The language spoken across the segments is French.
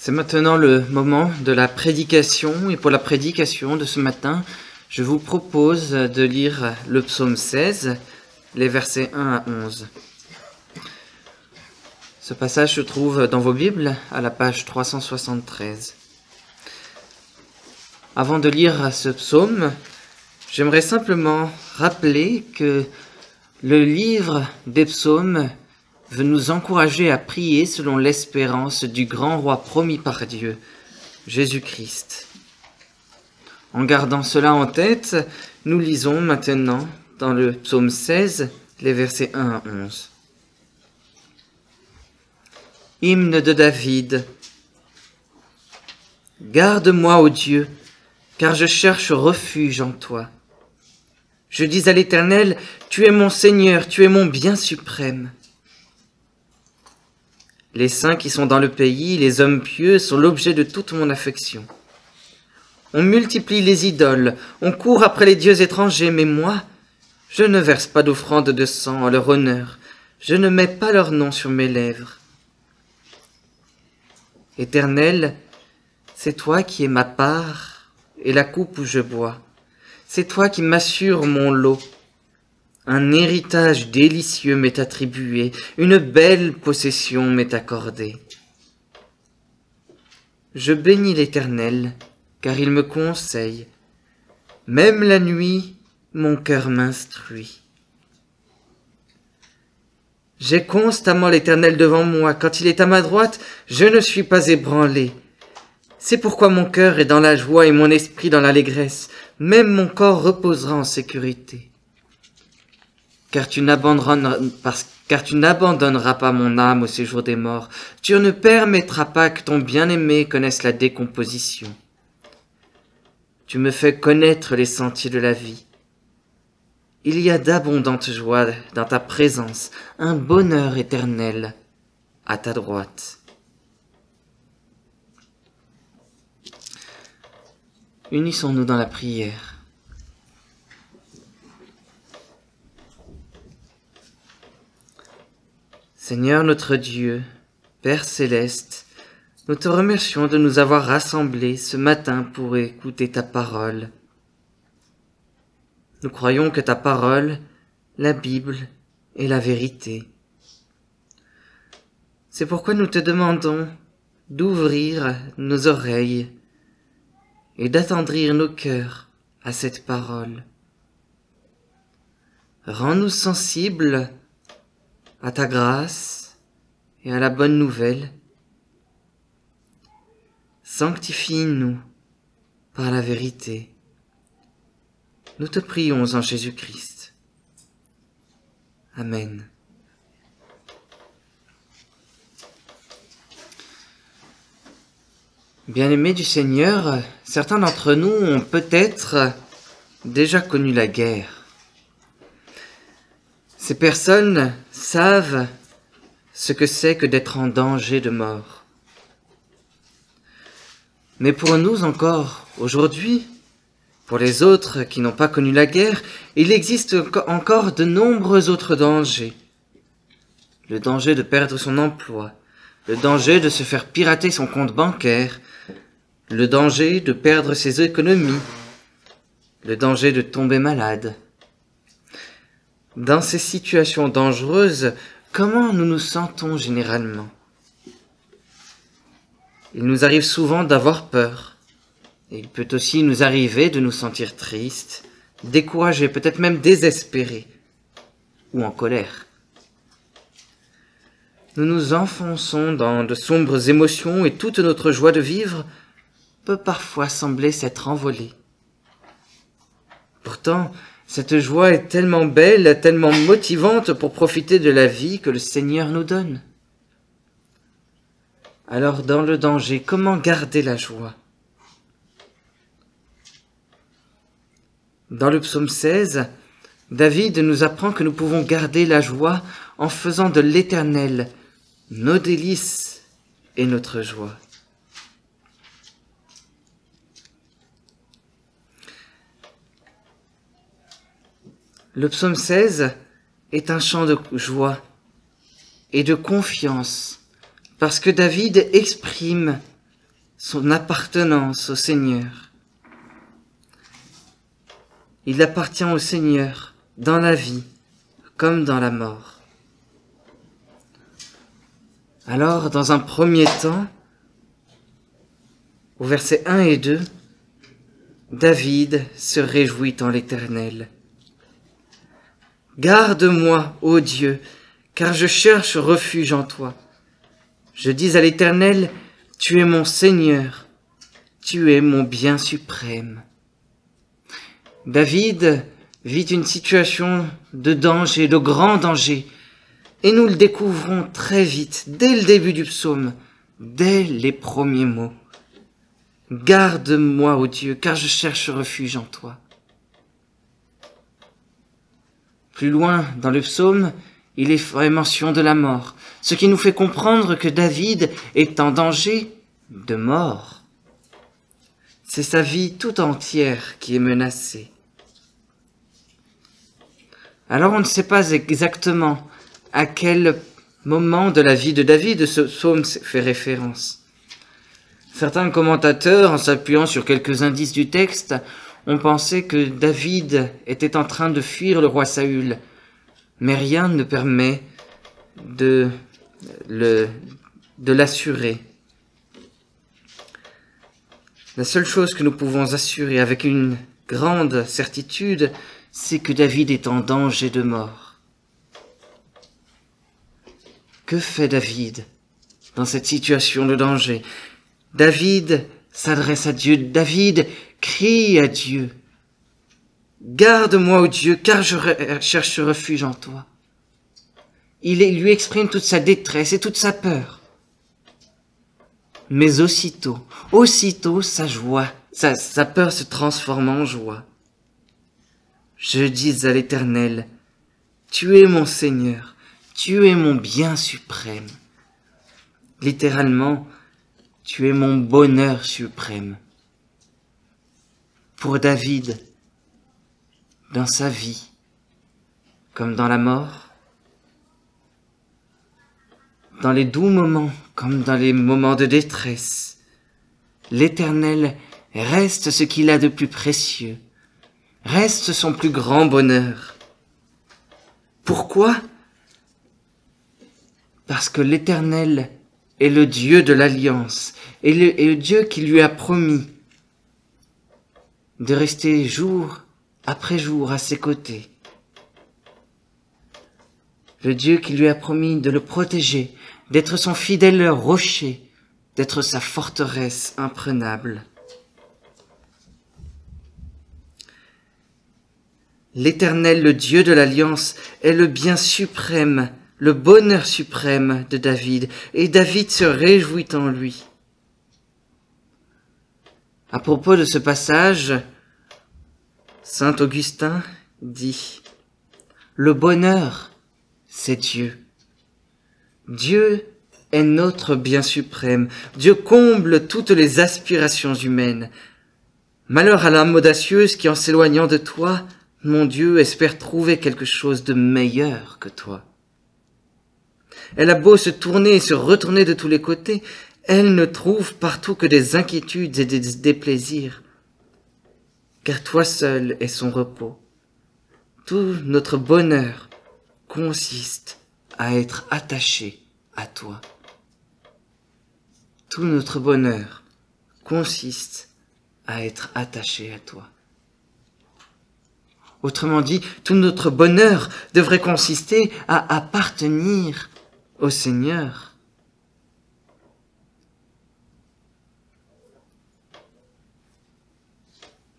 C'est maintenant le moment de la prédication, et pour la prédication de ce matin, je vous propose de lire le psaume 16, les versets 1 à 11. Ce passage se trouve dans vos Bibles à la page 373. Avant de lire ce psaume, j'aimerais simplement rappeler que le livre des psaumes veut nous encourager à prier selon l'espérance du grand roi promis par Dieu, Jésus-Christ. En gardant cela en tête, nous lisons maintenant dans le psaume 16, les versets 1 à 11. Hymne de David. Garde-moi, ô Dieu, car je cherche refuge en toi. Je dis à l'Éternel, tu es mon Seigneur, tu es mon bien suprême. Les saints qui sont dans le pays, les hommes pieux, sont l'objet de toute mon affection. On multiplie les idoles, on court après les dieux étrangers, mais moi, je ne verse pas d'offrande de sang en leur honneur, je ne mets pas leur nom sur mes lèvres. Éternel, c'est toi qui es ma part et la coupe où je bois. C'est toi qui m'assures mon lot. Un héritage délicieux m'est attribué, une belle possession m'est accordée. Je bénis l'Éternel, car il me conseille. Même la nuit, mon cœur m'instruit. J'ai constamment l'Éternel devant moi. Quand il est à ma droite, je ne suis pas ébranlé. C'est pourquoi mon cœur est dans la joie et mon esprit dans l'allégresse. Même mon corps reposera en sécurité. Car tu n'abandonneras pas mon âme au séjour des morts. Tu ne permettras pas que ton bien-aimé connaisse la décomposition. Tu me fais connaître les sentiers de la vie. Il y a d'abondantes joies dans ta présence, un bonheur éternel à ta droite. Unissons-nous dans la prière. Seigneur notre Dieu, Père céleste, nous te remercions de nous avoir rassemblés ce matin pour écouter ta parole. Nous croyons que ta parole, la Bible, est la vérité. C'est pourquoi nous te demandons d'ouvrir nos oreilles et d'attendrir nos cœurs à cette parole. Rends-nous sensibles à ta grâce et à la bonne nouvelle. Sanctifie-nous par la vérité. Nous te prions en Jésus-Christ. Amen. Bien-aimés du Seigneur, certains d'entre nous ont peut-être déjà connu la guerre. Ces personnes savent ce que c'est que d'être en danger de mort. Mais pour nous encore, aujourd'hui, pour les autres qui n'ont pas connu la guerre, il existe encore de nombreux autres dangers. Le danger de perdre son emploi, le danger de se faire pirater son compte bancaire, le danger de perdre ses économies, le danger de tomber malade. Dans ces situations dangereuses, comment nous nous sentons généralement? Il nous arrive souvent d'avoir peur. Et il peut aussi nous arriver de nous sentir tristes, découragés, peut-être même désespérés, ou en colère. Nous nous enfonçons dans de sombres émotions et toute notre joie de vivre peut parfois sembler s'être envolée. Pourtant, cette joie est tellement belle, tellement motivante pour profiter de la vie que le Seigneur nous donne. Alors, dans le danger, comment garder la joie? Dans le psaume 16, David nous apprend que nous pouvons garder la joie en faisant de l'Éternel nos délices et notre joie. Le psaume 16 est un chant de joie et de confiance, parce que David exprime son appartenance au Seigneur. Il appartient au Seigneur dans la vie comme dans la mort. Alors, dans un premier temps, au verset 1 et 2, David se réjouit en l'Éternel. « Garde-moi, ô Dieu, car je cherche refuge en toi. Je dis à l'Éternel, tu es mon Seigneur, tu es mon bien suprême. » David vit une situation de danger, de grand danger, et nous le découvrons très vite, dès le début du psaume, dès les premiers mots. « Garde-moi, ô Dieu, car je cherche refuge en toi. » Plus loin dans le psaume, il est fait mention de la mort, ce qui nous fait comprendre que David est en danger de mort. C'est sa vie tout entière qui est menacée. Alors on ne sait pas exactement à quel moment de la vie de David ce psaume fait référence. Certains commentateurs, en s'appuyant sur quelques indices du texte, ont pensé que David était en train de fuir le roi Saül, mais rien ne permet de l'assurer. La seule chose que nous pouvons assurer avec une grande certitude, c'est que David est en danger de mort. Que fait David dans cette situation de danger? David s'adresse à Dieu, David crie à Dieu. « Garde-moi, ô Dieu, car je cherche refuge en toi. » Il lui exprime toute sa détresse et toute sa peur. Mais aussitôt, sa joie, sa peur se transforme en joie. Je dis à l'Éternel, tu es mon Seigneur, tu es mon bien suprême. Littéralement, tu es mon bonheur suprême. Pour David, dans sa vie, comme dans la mort, dans les doux moments comme dans les moments de détresse, l'Éternel reste ce qu'il a de plus précieux, reste son plus grand bonheur. Pourquoi? Parce que l'Éternel est le Dieu de l'alliance, et le Dieu qui lui a promis de rester jour après jour à ses côtés. Le Dieu qui lui a promis de le protéger, d'être son fidèle rocher, d'être sa forteresse imprenable. L'Éternel, le Dieu de l'Alliance, est le bien suprême, le bonheur suprême de David, et David se réjouit en lui. À propos de ce passage, saint Augustin dit « Le bonheur, c'est Dieu. Dieu est notre bien suprême. Dieu comble toutes les aspirations humaines. Malheur à l'âme audacieuse qui, en s'éloignant de toi, mon Dieu, espère trouver quelque chose de meilleur que toi. Elle a beau se tourner et se retourner de tous les côtés, elle ne trouve partout que des inquiétudes et des déplaisirs. Car toi seul est son repos. Tout notre bonheur consiste à être attaché à toi. Tout notre bonheur consiste à être attaché à toi. Autrement dit, tout notre bonheur devrait consister à appartenir au Seigneur.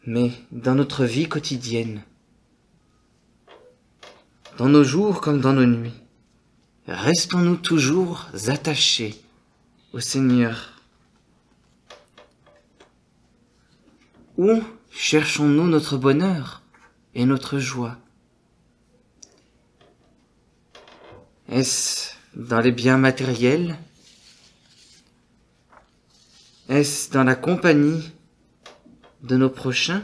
Mais dans notre vie quotidienne, dans nos jours comme dans nos nuits, restons-nous toujours attachés au Seigneur? Où cherchons-nous notre bonheur et notre joie? Est-ce dans les biens matériels? Est-ce dans la compagnie de nos prochains?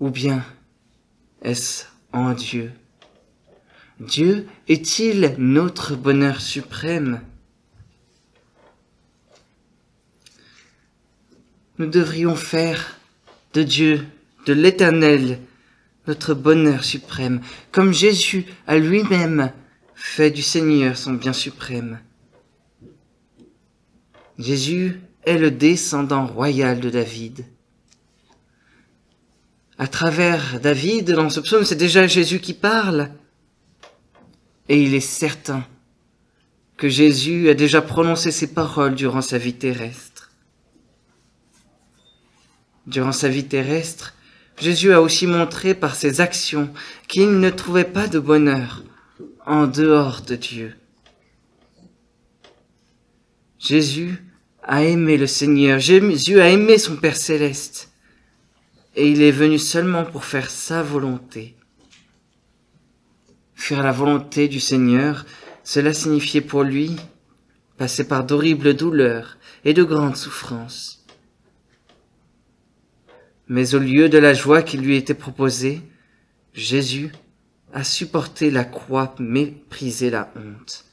Ou bien est-ce en Dieu? Dieu est-il notre bonheur suprême? nous devrions faire de Dieu, de l'Éternel, notre bonheur suprême, comme Jésus a lui-même fait du Seigneur son bien suprême. Jésus est le descendant royal de David. À travers David, dans ce psaume, c'est déjà Jésus qui parle. Et il est certain que Jésus a déjà prononcé ces paroles durant sa vie terrestre. Durant sa vie terrestre, Jésus a aussi montré par ses actions qu'il ne trouvait pas de bonheur en dehors de Dieu. Jésus a aimé le Seigneur, Jésus a aimé son Père céleste, et il est venu seulement pour faire sa volonté. Faire la volonté du Seigneur, cela signifiait pour lui passer par d'horribles douleurs et de grandes souffrances. Mais au lieu de la joie qui lui était proposée, Jésus a supporté la croix, méprisé la honte.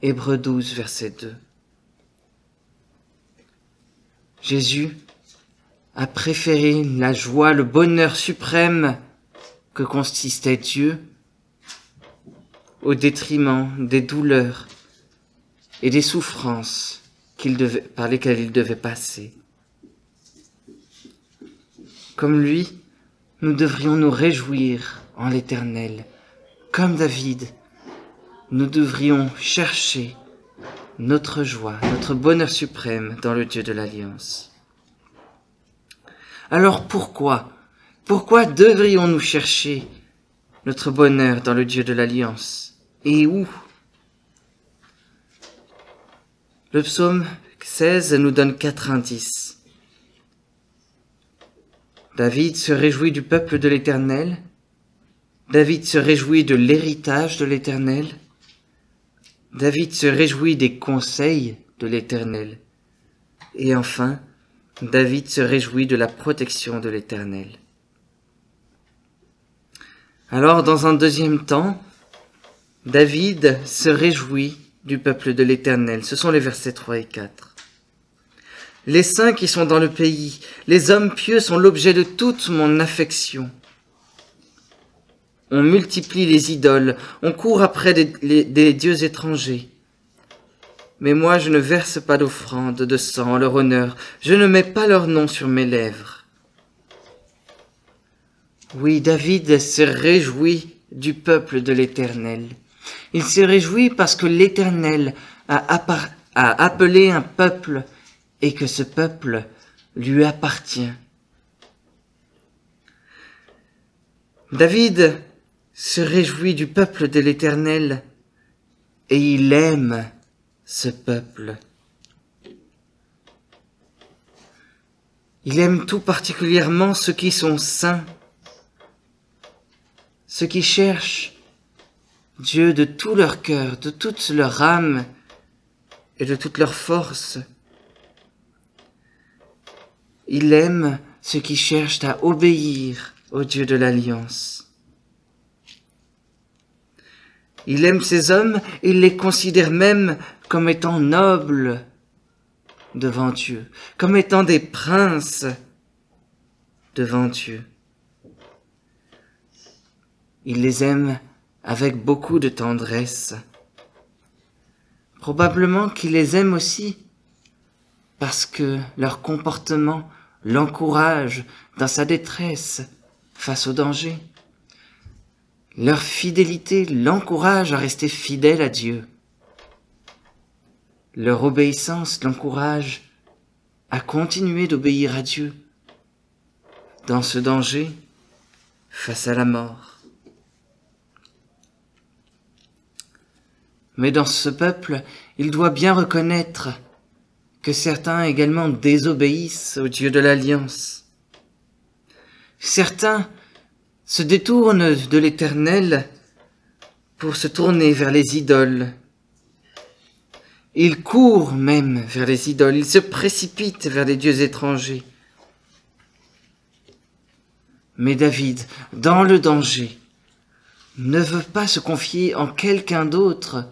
Hébreux 12, verset 2. Jésus a préféré la joie, le bonheur suprême que consistait Dieu au détriment des douleurs et des souffrances par lesquelles il devait passer. Comme lui, nous devrions nous réjouir en l'Éternel. Comme David, nous devrions chercher notre joie, notre bonheur suprême dans le Dieu de l'Alliance. Alors pourquoi devrions-nous chercher notre bonheur dans le Dieu de l'Alliance? Et où? Le psaume 16 nous donne 4 indices. David se réjouit du peuple de l'Éternel. David se réjouit de l'héritage de l'Éternel. David se réjouit des conseils de l'Éternel. Et enfin, David se réjouit de la protection de l'Éternel. Alors, dans un deuxième temps, David se réjouit du peuple de l'Éternel. Ce sont les versets 3 et 4. Les saints qui sont dans le pays, les hommes pieux sont l'objet de toute mon affection. On multiplie les idoles, on court après des dieux étrangers. Mais moi, je ne verse pas d'offrande de sang en leur honneur, je ne mets pas leur nom sur mes lèvres. Oui, David se réjouit du peuple de l'Éternel. Il se réjouit parce que l'Éternel a appelé un peuple et que ce peuple lui appartient. David se réjouit du peuple de l'Éternel et il aime ce peuple. Il aime tout particulièrement ceux qui sont saints, ceux qui cherchent Dieu de tout leur cœur, de toute leur âme et de toute leur force. Il aime ceux qui cherchent à obéir au Dieu de l'Alliance. Il aime ces hommes et il les considère même comme étant nobles devant Dieu, comme étant des princes devant Dieu. Il les aime avec beaucoup de tendresse. Probablement qu'il les aime aussi parce que leur comportement l'encourage dans sa détresse face au danger. Leur fidélité l'encourage à rester fidèle à Dieu. Leur obéissance l'encourage à continuer d'obéir à Dieu dans ce danger face à la mort. Mais dans ce peuple, il doit bien reconnaître que certains également désobéissent au Dieu de l'Alliance. Certains se détournent de l'Éternel pour se tourner vers les idoles. Ils courent même vers les idoles, ils se précipitent vers les dieux étrangers. Mais David, dans le danger, ne veut pas se confier en quelqu'un d'autre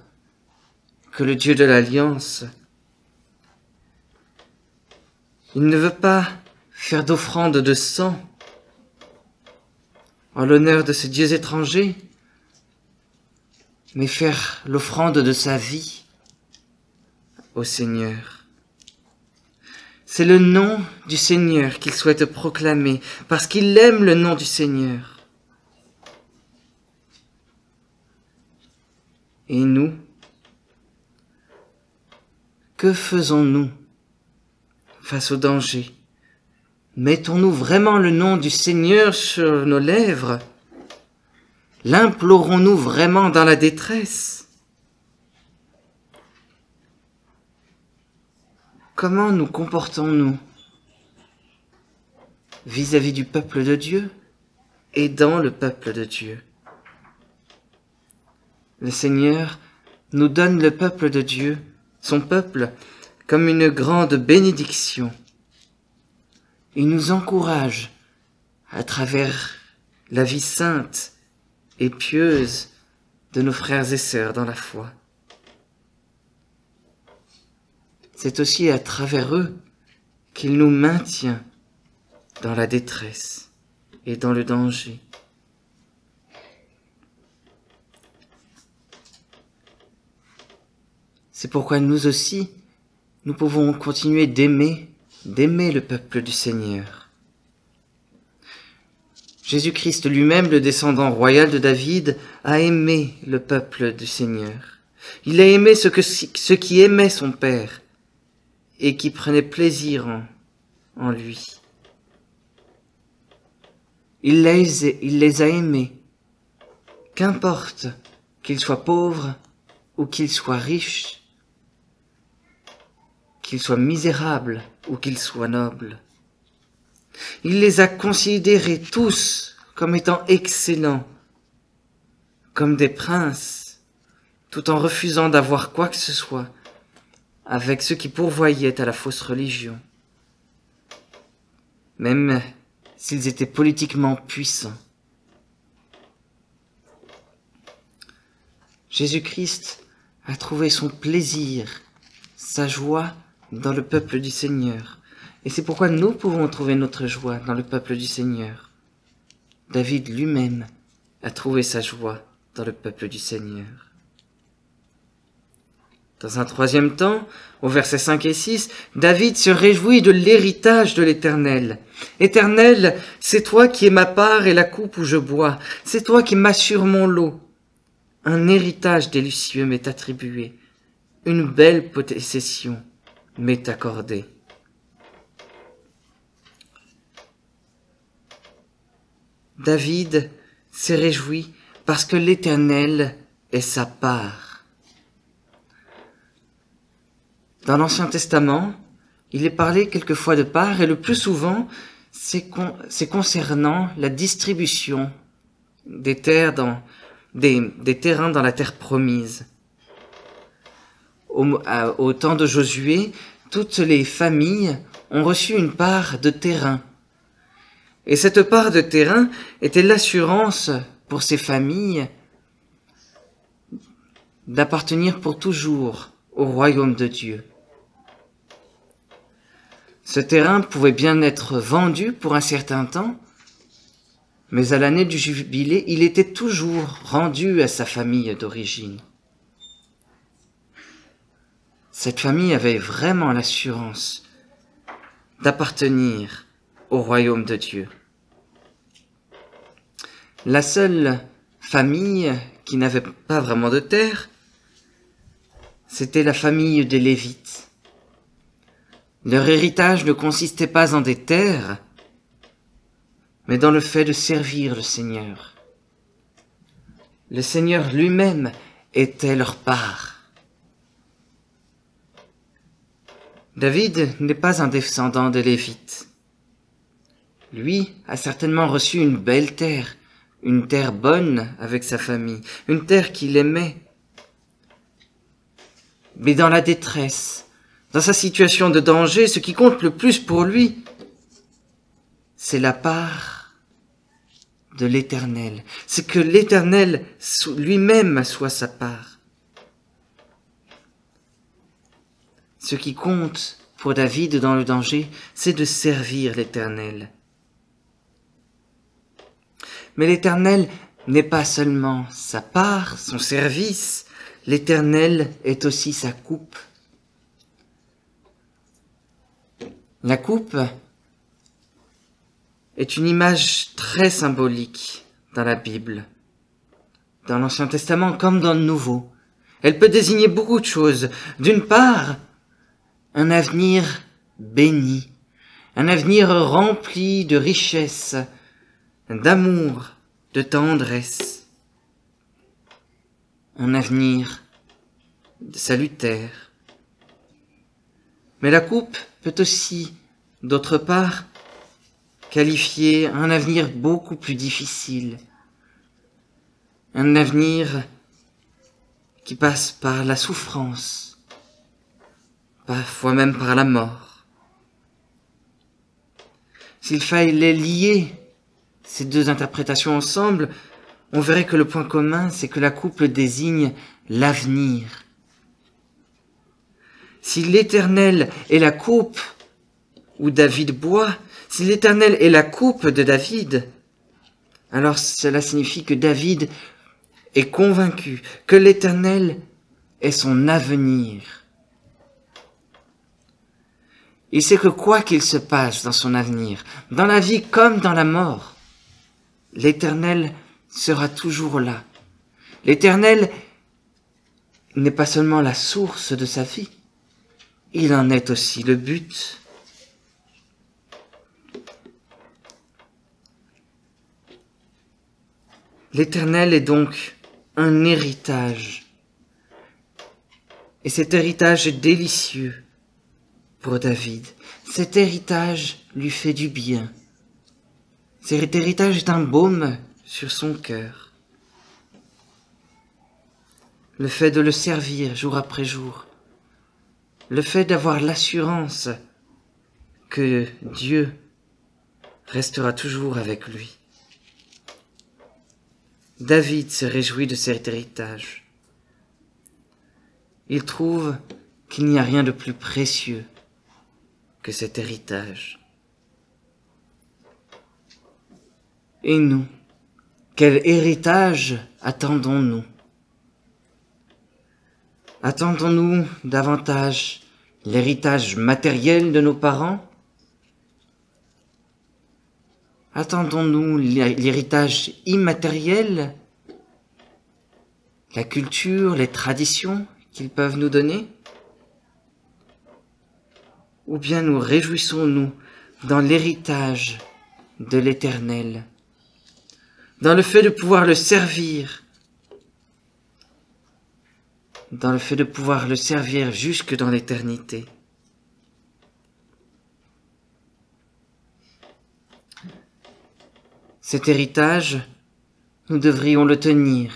que le Dieu de l'Alliance. Il ne veut pas faire d'offrande de sang en l'honneur de ces dieux étrangers, mais faire l'offrande de sa vie au Seigneur. C'est le nom du Seigneur qu'il souhaite proclamer, parce qu'il aime le nom du Seigneur. Et nous, que faisons-nous face au danger? Mettons-nous vraiment le nom du Seigneur sur nos lèvres? L'implorons-nous vraiment dans la détresse? Comment nous comportons-nous vis-à-vis du peuple de Dieu et dans le peuple de Dieu? Le Seigneur nous donne le peuple de Dieu, son peuple, comme une grande bénédiction. Il nous encourage à travers la vie sainte et pieuse de nos frères et sœurs dans la foi. C'est aussi à travers eux qu'il nous maintient dans la détresse et dans le danger. C'est pourquoi nous aussi, nous pouvons continuer d'aimer le peuple du Seigneur. Jésus-Christ lui-même, le descendant royal de David, a aimé le peuple du Seigneur. Il a aimé ceux qui aimaient son Père et qui prenaient plaisir en lui. Il les a aimés, qu'importe qu'ils soient pauvres ou qu'ils soient riches, qu'ils soient misérables ou qu'ils soient nobles. Il les a considérés tous comme étant excellents, comme des princes, tout en refusant d'avoir quoi que ce soit avec ceux qui pourvoyaient à la fausse religion, même s'ils étaient politiquement puissants. Jésus-Christ a trouvé son plaisir, sa joie dans le peuple du Seigneur. Et c'est pourquoi nous pouvons trouver notre joie dans le peuple du Seigneur. David lui-même a trouvé sa joie dans le peuple du Seigneur. Dans un troisième temps, au verset 5 et 6, David se réjouit de l'héritage de l'Éternel. Éternel, c'est toi qui es ma part et la coupe où je bois. C'est toi qui m'assures mon lot. Un héritage délicieux m'est attribué. Une belle possession m'est accordée. David s'est réjoui parce que l'Éternel est sa part. Dans l'Ancien Testament, il est parlé quelquefois de part, et le plus souvent, c'est concernant la distribution des terrains dans la terre promise. Au temps de Josué, toutes les familles ont reçu une part de terrain. Et cette part de terrain était l'assurance pour ces familles d'appartenir pour toujours au royaume de Dieu. Ce terrain pouvait bien être vendu pour un certain temps, mais à l'année du jubilé, il était toujours rendu à sa famille d'origine. Cette famille avait vraiment l'assurance d'appartenir au royaume de Dieu. La seule famille qui n'avait pas vraiment de terre, c'était la famille des Lévites. Leur héritage ne consistait pas en des terres, mais dans le fait de servir le Seigneur. Le Seigneur lui-même était leur part. David n'est pas un descendant des Lévites. Lui a certainement reçu une belle terre, une terre bonne avec sa famille, une terre qu'il aimait. Mais dans la détresse, dans sa situation de danger, ce qui compte le plus pour lui, c'est la part de l'Éternel. C'est que l'Éternel lui-même soit sa part. Ce qui compte pour David dans le danger, c'est de servir l'Éternel. Mais l'Éternel n'est pas seulement sa part, son service, l'Éternel est aussi sa coupe. La coupe est une image très symbolique dans la Bible, dans l'Ancien Testament comme dans le Nouveau. Elle peut désigner beaucoup de choses. D'une part, un avenir béni, un avenir rempli de richesse, d'amour, de tendresse, un avenir salutaire. Mais la coupe peut aussi, d'autre part, qualifier un avenir beaucoup plus difficile, un avenir qui passe par la souffrance, parfois même par la mort. S'il fallait lier ces deux interprétations ensemble, on verrait que le point commun, c'est que la coupe désigne l'avenir. Si l'Éternel est la coupe où David boit, si l'Éternel est la coupe de David, alors cela signifie que David est convaincu que l'Éternel est son avenir. Il sait que quoi qu'il se passe dans son avenir, dans la vie comme dans la mort, l'Éternel sera toujours là. L'Éternel n'est pas seulement la source de sa vie, il en est aussi le but. L'Éternel est donc un héritage. Et cet héritage est délicieux pour David. Cet héritage lui fait du bien. Cet héritage est un baume sur son cœur. Le fait de le servir jour après jour, le fait d'avoir l'assurance que Dieu restera toujours avec lui. David se réjouit de cet héritage. Il trouve qu'il n'y a rien de plus précieux que cet héritage. Et nous, quel héritage attendons-nous? Attendons-nous davantage l'héritage matériel de nos parents? Attendons-nous l'héritage immatériel, la culture, les traditions qu'ils peuvent nous donner? Ou bien nous réjouissons-nous dans l'héritage de l'Éternel, dans le fait de pouvoir le servir, dans le fait de pouvoir le servir jusque dans l'éternité? Cet héritage, nous devrions le tenir,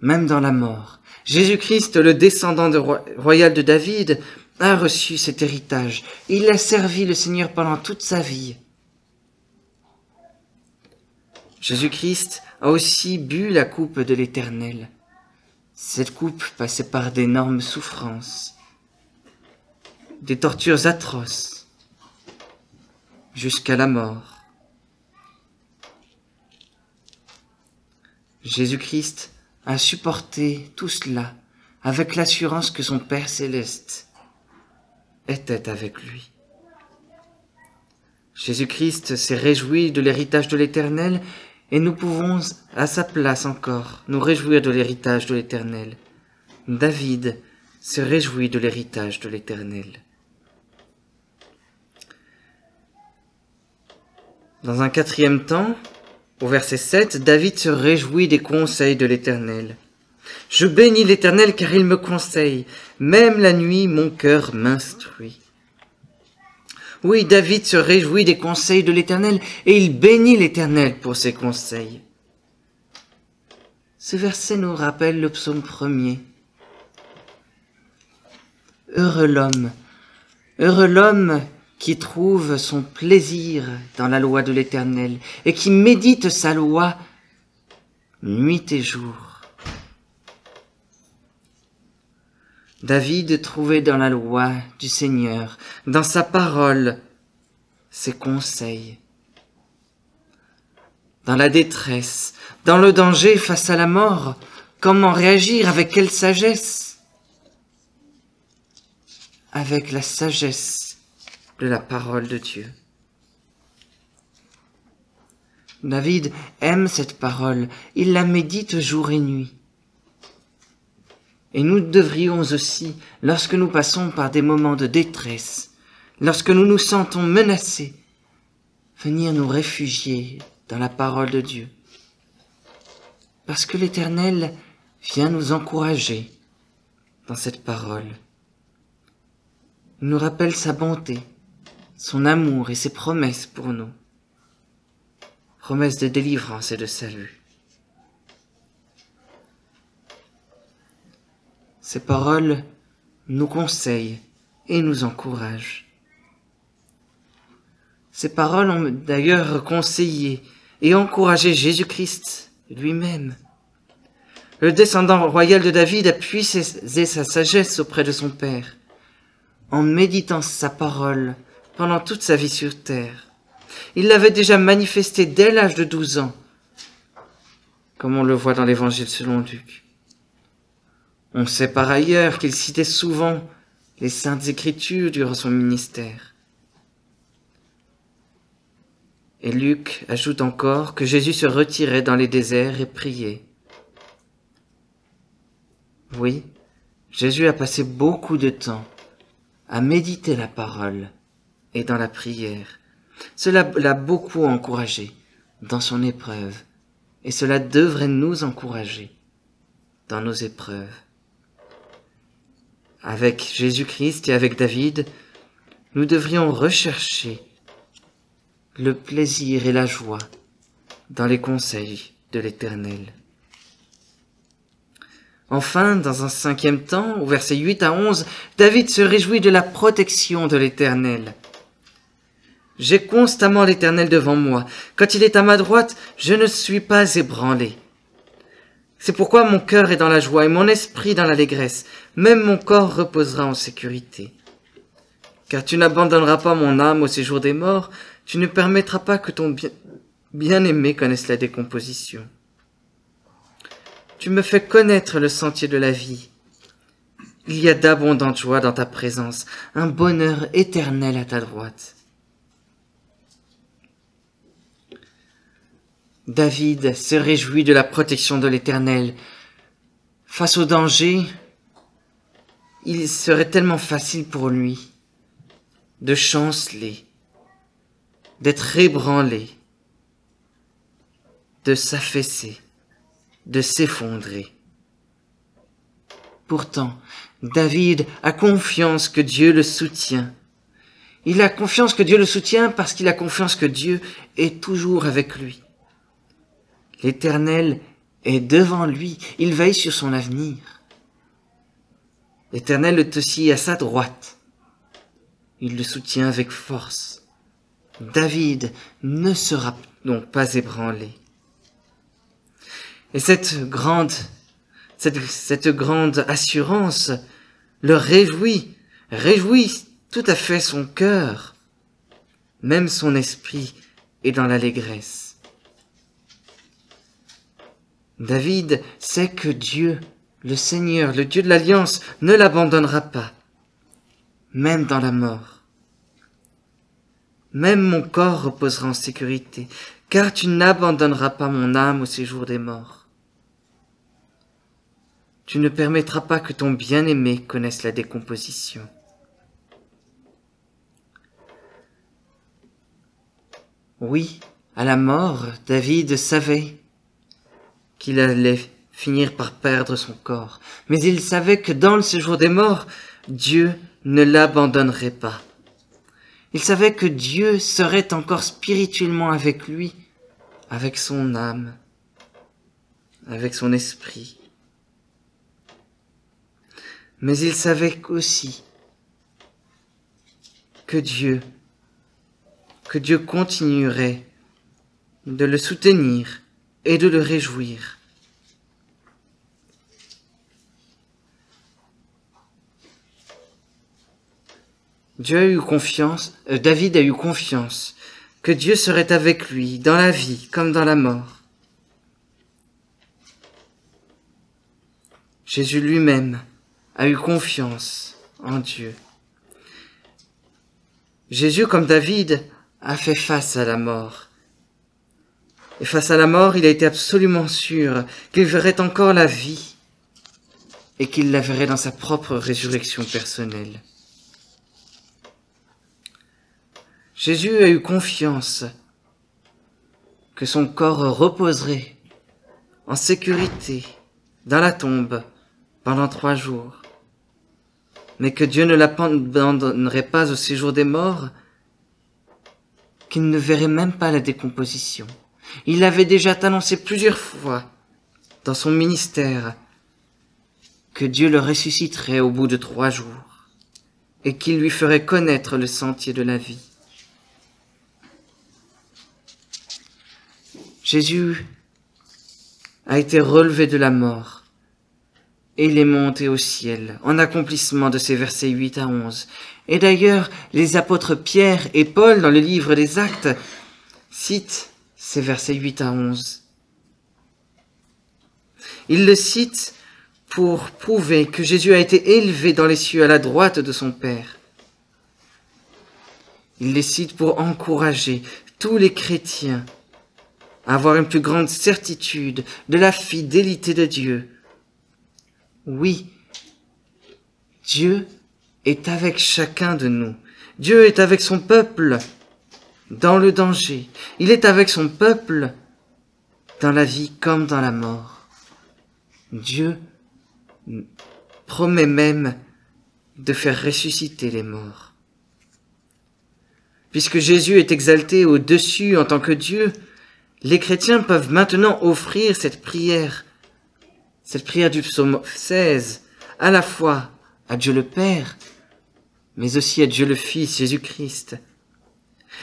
même dans la mort. Jésus-Christ, le descendant royal de David, a reçu cet héritage. Il a servi le Seigneur pendant toute sa vie. Jésus-Christ a aussi bu la coupe de l'Éternel. Cette coupe passait par d'énormes souffrances, des tortures atroces, jusqu'à la mort. Jésus-Christ a supporté tout cela avec l'assurance que son Père céleste était avec lui. Jésus-Christ s'est réjoui de l'héritage de l'Éternel et nous pouvons, à sa place encore, nous réjouir de l'héritage de l'Éternel. David se réjouit de l'héritage de l'Éternel. Dans un quatrième temps, au verset 7, David se réjouit des conseils de l'Éternel. « Je bénis l'Éternel car il me conseille, même la nuit mon cœur m'instruit. » Oui, David se réjouit des conseils de l'Éternel et il bénit l'Éternel pour ses conseils. Ce verset nous rappelle le psaume 1er. Heureux l'homme qui trouve son plaisir dans la loi de l'Éternel et qui médite sa loi nuit et jour. David trouvait dans la loi du Seigneur, dans sa parole, ses conseils. Dans la détresse, dans le danger face à la mort, comment réagir, avec quelle sagesse? Avec la sagesse de la parole de Dieu. David aime cette parole, il la médite jour et nuit. Et nous devrions aussi, lorsque nous passons par des moments de détresse, lorsque nous nous sentons menacés, venir nous réfugier dans la parole de Dieu. Parce que l'Éternel vient nous encourager dans cette parole. Il nous rappelle sa bonté, son amour et ses promesses pour nous. Promesses de délivrance et de salut. Ces paroles nous conseillent et nous encouragent. Ces paroles ont d'ailleurs conseillé et encouragé Jésus-Christ lui-même. Le descendant royal de David a puisé sa sagesse auprès de son Père, en méditant sa parole pendant toute sa vie sur terre. Il l'avait déjà manifesté dès l'âge de 12 ans, comme on le voit dans l'Évangile selon Luc. On sait par ailleurs qu'il citait souvent les Saintes Écritures durant son ministère. Et Luc ajoute encore que Jésus se retirait dans les déserts et priait. Oui, Jésus a passé beaucoup de temps à méditer la parole et dans la prière. Cela l'a beaucoup encouragé dans son épreuve, et cela devrait nous encourager dans nos épreuves. Avec Jésus-Christ et avec David, nous devrions rechercher le plaisir et la joie dans les conseils de l'Éternel. Enfin, dans un 5e temps, au verset 8 à 11, David se réjouit de la protection de l'Éternel. « J'ai constamment l'Éternel devant moi. Quand il est à ma droite, je ne suis pas ébranlé. C'est pourquoi mon cœur est dans la joie et mon esprit dans l'allégresse. Même mon corps reposera en sécurité. Car tu n'abandonneras pas mon âme au séjour des morts, tu ne permettras pas que ton bien-aimé connaisse la décomposition. Tu me fais connaître le sentier de la vie. Il y a d'abondantes joies dans ta présence, un bonheur éternel à ta droite. » David se réjouit de la protection de l'Éternel. Face au danger, il serait tellement facile pour lui de chanceler, d'être ébranlé, de s'affaisser, de s'effondrer. Pourtant, David a confiance que Dieu le soutient. Il a confiance que Dieu le soutient parce qu'il a confiance que Dieu est toujours avec lui. L'Éternel est devant lui, il veille sur son avenir. L'Éternel est aussi à sa droite. Il le soutient avec force. David ne sera donc pas ébranlé. Et cette grande assurance le réjouit tout à fait son cœur. Même son esprit est dans l'allégresse. David sait que Dieu, le Seigneur, le Dieu de l'Alliance, ne l'abandonnera pas, même dans la mort. Même mon corps reposera en sécurité, car tu n'abandonneras pas mon âme au séjour des morts. Tu ne permettras pas que ton bien-aimé connaisse la décomposition. Oui, à la mort, David savait qu'il allait finir par perdre son corps, mais il savait que dans le séjour des morts, Dieu ne l'abandonnerait pas. Il savait que Dieu serait encore spirituellement avec lui, avec son âme, avec son esprit. Mais il savait aussi que Dieu continuerait de le soutenir et de le réjouir. David a eu confiance que Dieu serait avec lui dans la vie comme dans la mort. Jésus lui-même a eu confiance en Dieu. Jésus, comme David, a fait face à la mort. Et face à la mort, il a été absolument sûr qu'il verrait encore la vie et qu'il la verrait dans sa propre résurrection personnelle. Jésus a eu confiance que son corps reposerait en sécurité dans la tombe pendant 3 jours, mais que Dieu ne l'abandonnerait pas au séjour des morts, qu'il ne verrait même pas la décomposition. Il avait déjà annoncé plusieurs fois dans son ministère que Dieu le ressusciterait au bout de 3 jours et qu'il lui ferait connaître le sentier de la vie. Jésus a été relevé de la mort et il est monté au ciel en accomplissement de ces versets 8 à 11. Et d'ailleurs, les apôtres Pierre et Paul dans le livre des Actes citent ces versets 8 à 11. Ils le citent pour prouver que Jésus a été élevé dans les cieux à la droite de son Père. Ils les citent pour encourager tous les chrétiens à avoir une plus grande certitude de la fidélité de Dieu. Oui, Dieu est avec chacun de nous. Dieu est avec son peuple dans le danger. Il est avec son peuple dans la vie comme dans la mort. Dieu promet même de faire ressusciter les morts. Puisque Jésus est exalté au-dessus en tant que Dieu, les chrétiens peuvent maintenant offrir cette prière du psaume 16, à la fois à Dieu le Père, mais aussi à Dieu le Fils, Jésus-Christ.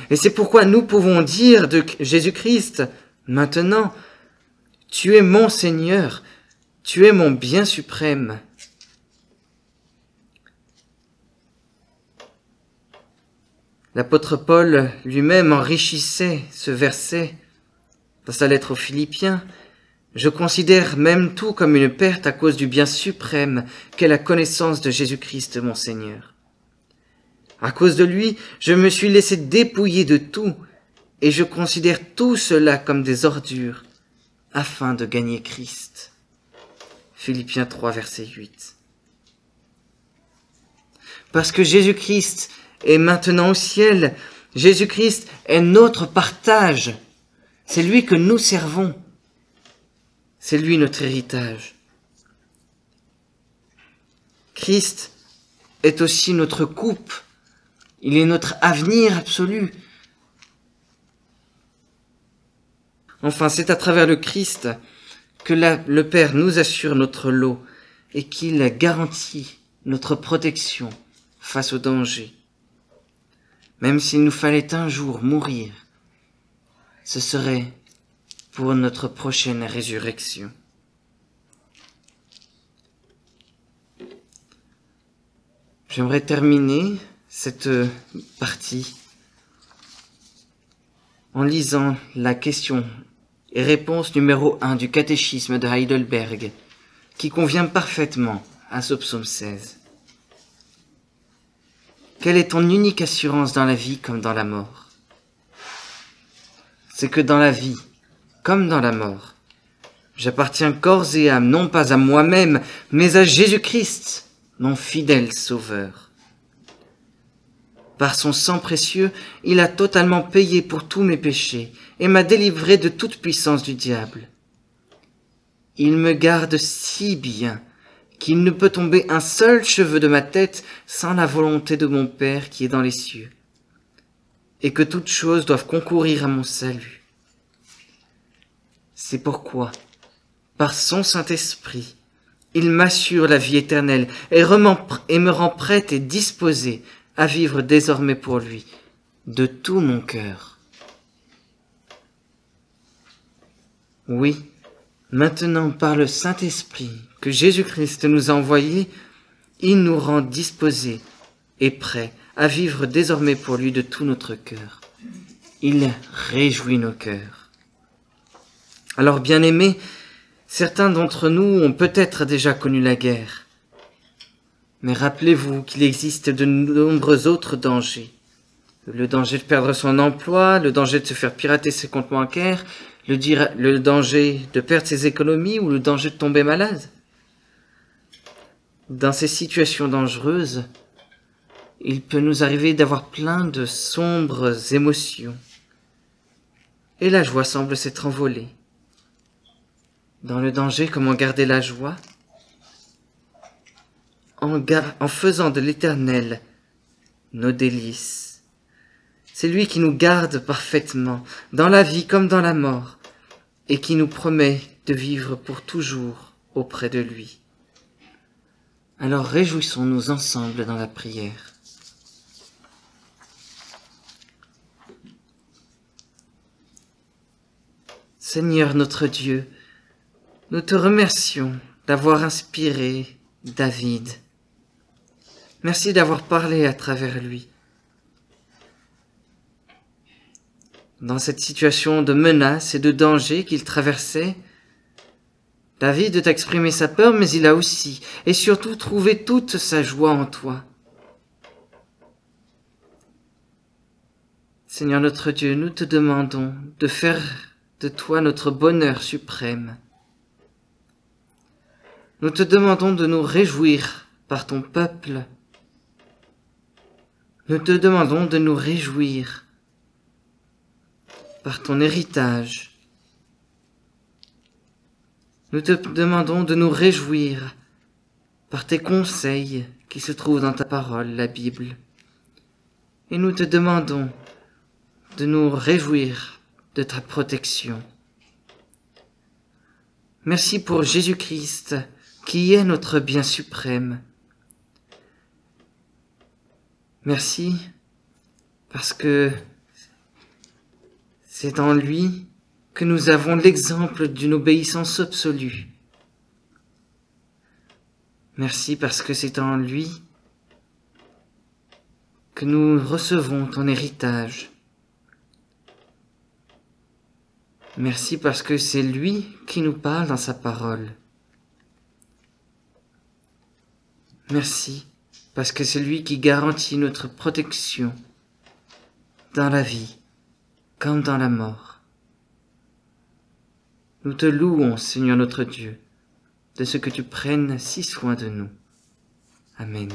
Et c'est pourquoi nous pouvons dire de Jésus-Christ, maintenant, « Tu es mon Seigneur, tu es mon bien suprême. » L'apôtre Paul lui-même enrichissait ce verset dans sa lettre aux Philippiens. « Je considère même tout comme une perte à cause du bien suprême qu'est la connaissance de Jésus-Christ mon Seigneur. À cause de lui, je me suis laissé dépouiller de tout, et je considère tout cela comme des ordures, afin de gagner Christ. » Philippiens 3, verset 8. Parce que Jésus-Christ est maintenant au ciel, Jésus-Christ est notre partage, c'est lui que nous servons. C'est lui notre héritage. Christ est aussi notre coupe. Il est notre avenir absolu. Enfin, c'est à travers le Christ que le Père nous assure notre lot et qu'il garantit notre protection face au danger. Même s'il nous fallait un jour mourir, ce serait pour notre prochaine résurrection. J'aimerais terminer cette partie en lisant la question et réponse numéro 1 du catéchisme de Heidelberg, qui convient parfaitement à ce psaume 16. Quelle est ton unique assurance dans la vie comme dans la mort? C'est que dans la vie, comme dans la mort, j'appartiens corps et âme, non pas à moi-même, mais à Jésus-Christ, mon fidèle Sauveur. Par son sang précieux, il a totalement payé pour tous mes péchés et m'a délivré de toute puissance du diable. Il me garde si bien qu'il ne peut tomber un seul cheveu de ma tête sans la volonté de mon Père qui est dans les cieux, et que toutes choses doivent concourir à mon salut. C'est pourquoi, par son Saint-Esprit, il m'assure la vie éternelle et me rend prête et disposée à vivre désormais pour lui, de tout mon cœur. Oui, maintenant par le Saint-Esprit que Jésus-Christ nous a envoyé, il nous rend disposés et prêt à vivre désormais pour lui de tout notre cœur. Il réjouit nos cœurs. Alors, bien-aimés, certains d'entre nous ont peut-être déjà connu la guerre. Mais rappelez-vous qu'il existe de nombreux autres dangers. Le danger de perdre son emploi, le danger de se faire pirater ses comptes bancaires, le danger de perdre ses économies ou le danger de tomber malade. Dans ces situations dangereuses, il peut nous arriver d'avoir plein de sombres émotions. Et la joie semble s'être envolée. Dans le danger, comment garder la joie ? En faisant de l'Éternel nos délices. C'est lui qui nous garde parfaitement, dans la vie comme dans la mort, et qui nous promet de vivre pour toujours auprès de lui. Alors réjouissons-nous ensemble dans la prière. Seigneur notre Dieu, nous te remercions d'avoir inspiré David. Merci d'avoir parlé à travers lui. Dans cette situation de menace et de danger qu'il traversait, David t'a exprimé sa peur, mais il a aussi et surtout trouvé toute sa joie en toi. Seigneur notre Dieu, nous te demandons de faire de toi notre bonheur suprême. Nous te demandons de nous réjouir par ton peuple. Nous te demandons de nous réjouir par ton héritage. Nous te demandons de nous réjouir par tes conseils qui se trouvent dans ta parole, la Bible. Et nous te demandons de nous réjouir de ta protection. Merci pour Jésus-Christ, qui est notre bien suprême. Merci parce que c'est en lui que nous avons l'exemple d'une obéissance absolue. Merci parce que c'est en lui que nous recevons ton héritage. Merci parce que c'est lui qui nous parle dans sa parole. Merci parce que c'est lui qui garantit notre protection dans la vie comme dans la mort. Nous te louons, Seigneur notre Dieu, de ce que tu prennes si soin de nous. Amen.